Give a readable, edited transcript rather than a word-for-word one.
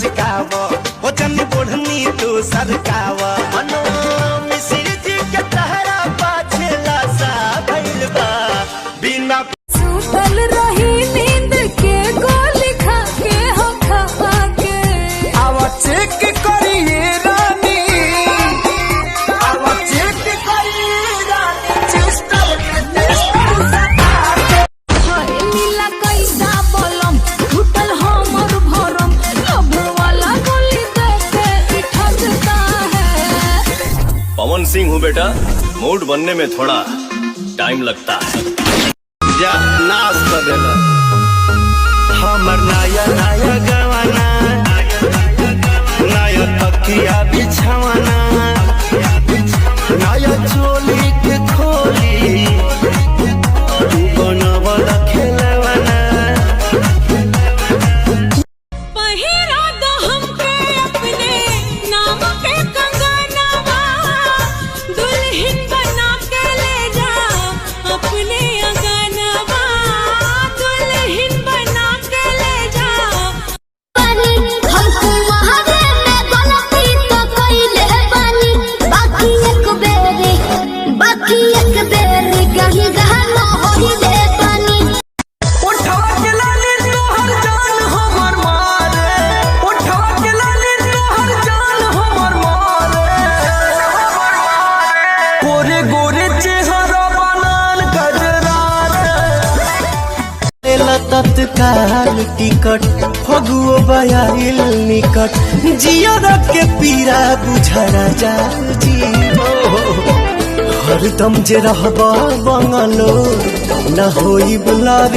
लचकाव हो जन बढ़नी तू सरकाव मनो मिसिर जी के तहरा पाछला सा भइल बा बिना सुतल रही नींद के गोली खा के हो खा के आवा चेक करिए रानी आवा चेक करिए रानी चेस्टर के हरे नीला कैसा बोलम टूटल हमर भरम लभ वाला गोली देके इठकता है। पवन सिंह हूँ बेटा, मूड बनने में थोड़ा टाइम लगता है। जा नाश कर देला हमर नया नया गवाना नया तकिया बिछावाना नया चोली के खोली तू बनवला खेलवाना पहिरा दो हमके अपने नाम के कंगनवा दुल्हन बना के ले जा अपने अंगनवा दुल्हन बना के ले जा। हमको महावे में गलती तो कइले बानी बाकी एक बेरी कहीं गहना होइले बानी। उठवा के लाली तोहर जान हमर मारे उठवा के लाली तोहर जान हमर मारे गोरे गोरे चेहरा बनान गजरा रे तत्काल टिकट फगुओ बयाइल निकट जिया के पीरा बुझरा जा जी हरदम जे रहबा बंगलो न होई बुलार।